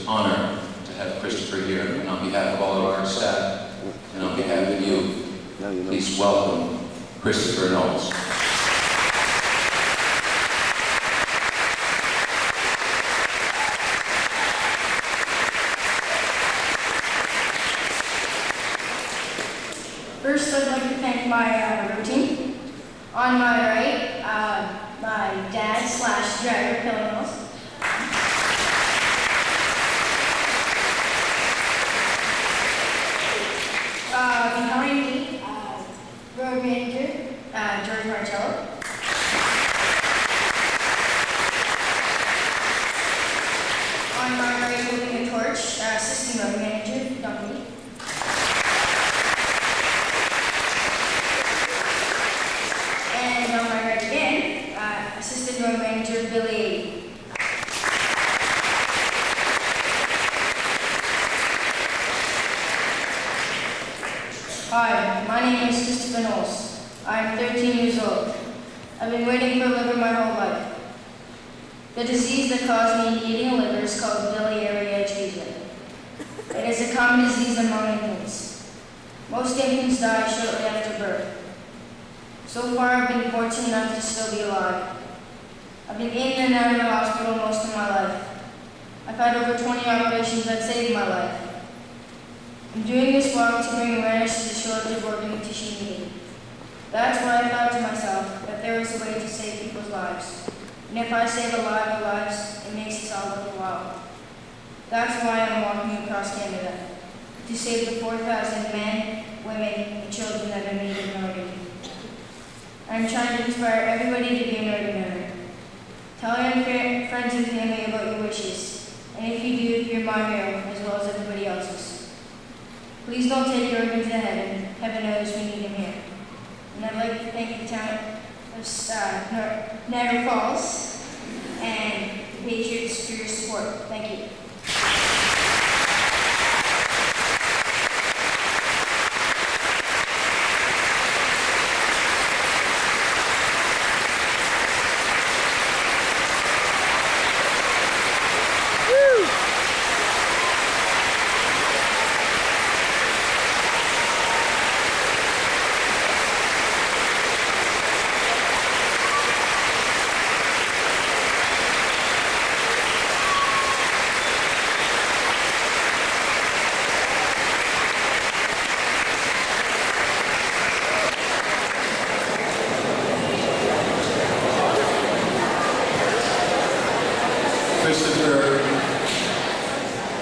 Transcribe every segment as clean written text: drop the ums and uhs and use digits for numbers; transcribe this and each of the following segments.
honor to have Kristopher here, and on behalf of all of our staff, and on behalf of you, please welcome Kristopher Knowles. First, I'd like to thank my road team. On my right, my dad / driver, Knowles. Behind me, road manager, George Marcello. On my right, holding a torch, assistant road manager, Duncan. And on my right again, assistant road manager, Biliary. Hi, my name is Kristopher Knowles. I'm 13 years old. I've been waiting for a liver my whole life. The disease that caused me needing a liver is called Biliary Atresia. It is a common disease among infants. Most infants die shortly after birth. So far, I've been fortunate enough to still be alive. I've been in and out of the hospital most of my life. I've had over 20 operations that saved my life. I'm doing this walk to bring awareness to the shortage of organ and tissue needed. That's why I thought to myself that there is a way to save people's lives. And if I save a lot of lives, it makes us all worthwhile. That's why I'm walking across Canada, to save the 4,000 men, women, and children that are in need of an organ. I'm trying to inspire everybody to be an organ donor. Tell your friends and family about your wishes, and if you do, hear my hero as well as everybody else's. Please don't take your organs to heaven. Heaven knows we need them here. And I'd like to thank the town of Niagara Falls and the Patriots for your support. Thank you.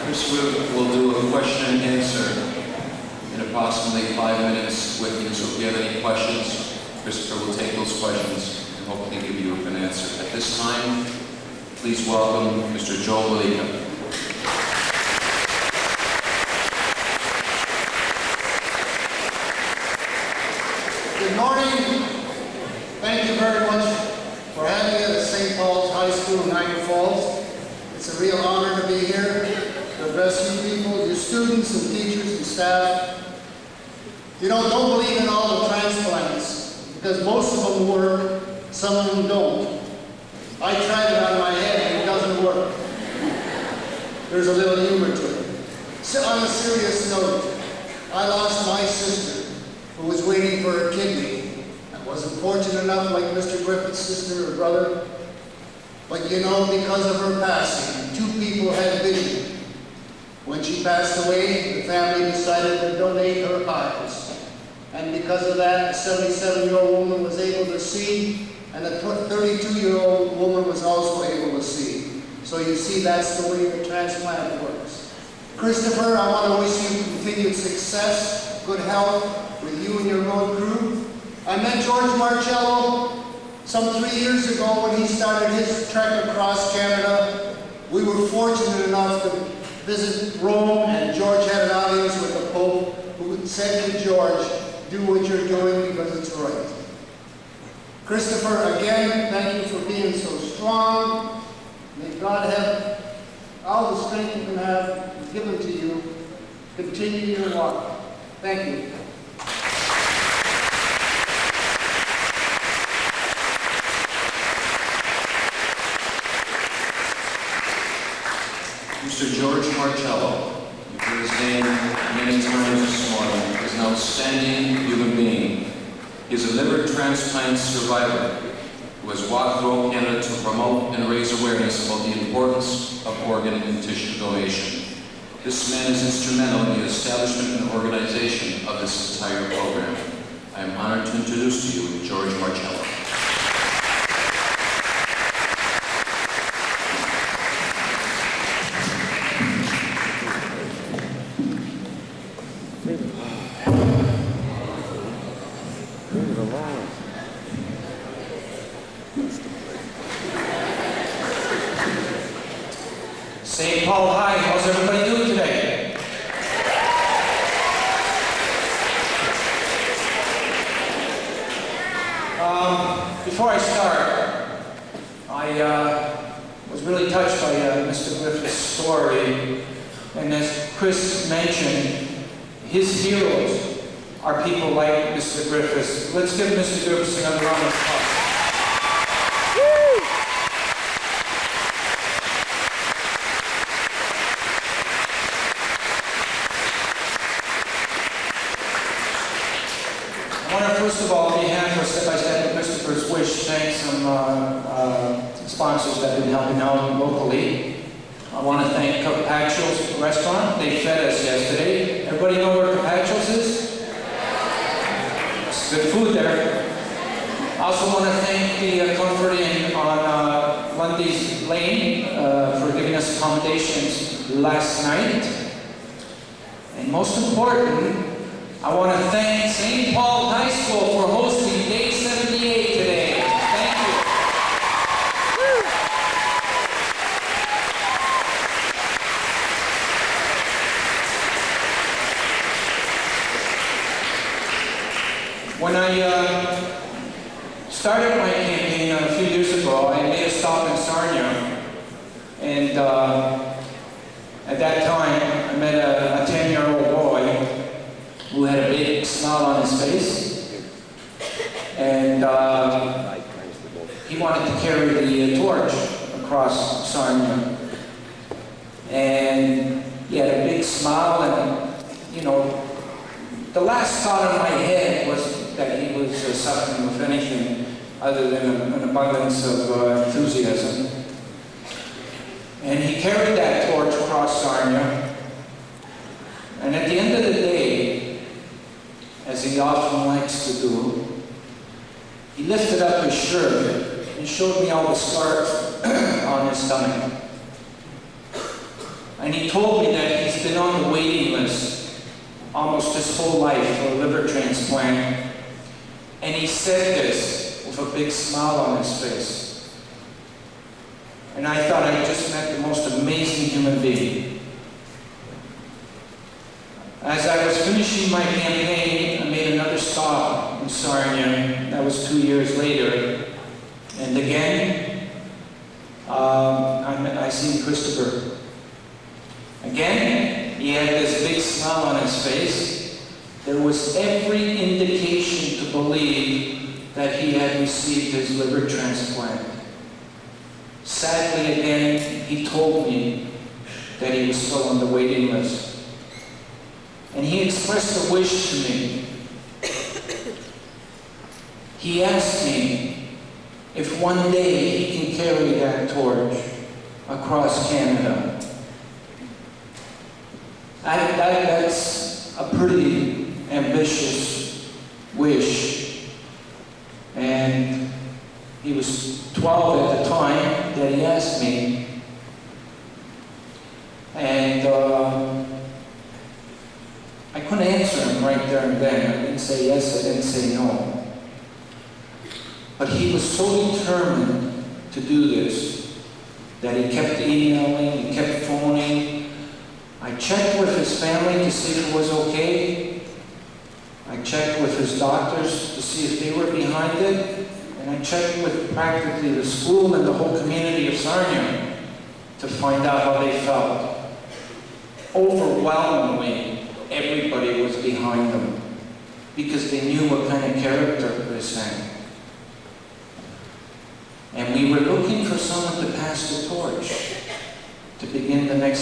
Chris will do a question and answer in approximately 5 minutes with you. So if you have any questions, Kristopher will take those questions and hopefully give you an answer. At this time, please welcome Mr. Joel William. Good morning. Thank you very much for having me at St. Paul's High School in Niagara Falls. It's a real honor to be here to address you people, your students and teachers and staff. You know, don't believe in all the transplants because most of them work, some of them don't. I tried it on my head and it doesn't work. There's a little humor to it. So on a serious note, I lost my sister who was waiting for a kidney. I wasn't fortunate enough like Mr. Griffith's sister or brother. But you know, because of her passing, 2 people had vision. When she passed away, the family decided to donate her eyes. And because of that, the 77-year-old woman was able to see, and the 32-year-old woman was also able to see. So you see, that's the way the transplant works. Kristopher, I want to wish you continued success, good health with you and your road crew. I met George Marcello some 3 years ago when he started his trek across Canada. We were fortunate enough to visit Rome, and George had an audience with the Pope, who said to George, do what you're doing because it's right. Kristopher, again, thank you for being so strong. May God have all the strength you can have given to you. Continue your walk. Thank you. Mr. George Marcello, you've heard his name many times this morning, is an outstanding human being. He is a liver transplant survivor who has walked through Canada to promote and raise awareness about the importance of organ and tissue donation. This man is instrumental in the establishment and organization of this entire program. I am honored to introduce to you George Marcello. St. Paul High, how's everybody doing today? Before I start, I was really touched by Mr. Griffith's story, and as Kris mentioned, his heroes are people like Mr. Griffith. Let's give Mr. Griffith another round of applause. I want to first of all, on behalf of Step by Step and Kristopher's Wish, thank some sponsors that have been helping out locally. I want to thank Carpaccio's restaurant. They fed us yesterday. Everybody know where Carpaccio's is? It's good food there. I also want to thank the Comfort Inn on Lundy's Lane for giving us accommodations last night. And most important, I want to thank St. Paul High School for hosting Day 78 today. Thank you. When I started my campaign a few years ago, I made a stop in Sarnia. And at that time, I met a 10-year-old boy who had a big smile on his face, and he wanted to carry the torch across Sarnia. And he had a big smile, and you know, the last thought in my head was that he was suffering with anything other than an abundance of enthusiasm. And he carried that torch across Sarnia, and at the end of the day, as he often likes to do, he lifted up his shirt and showed me all the scars on his stomach. And he told me that he's been on the waiting list almost his whole life for a liver transplant. And he said this with a big smile on his face. And I thought I just met the most amazing human being. As I was finishing my campaign, I made another stop in Sarnia. That was 2 years later. And again, I seen Kristopher. Again, he had this big smile on his face. There was every indication to believe that he had received his liver transplant. Sadly, again, he told me that he was still on the waiting list. And he expressed a wish to me. He asked me if one day he can carry that torch across Canada. That's a pretty ambitious wish. And he was 12 at the time that he asked me. And I couldn't answer him right there and then. I didn't say yes, I didn't say no. But he was so determined to do this that he kept emailing, he kept phoning. I checked with his family to see if it was okay. I checked with his doctors to see if they were behind it. And I checked with practically the school and the whole community of Sarnia to find out how they felt. Overwhelmingly, everybody was behind them because they knew what kind of character Kris had. And we were looking for someone to pass the torch to begin the next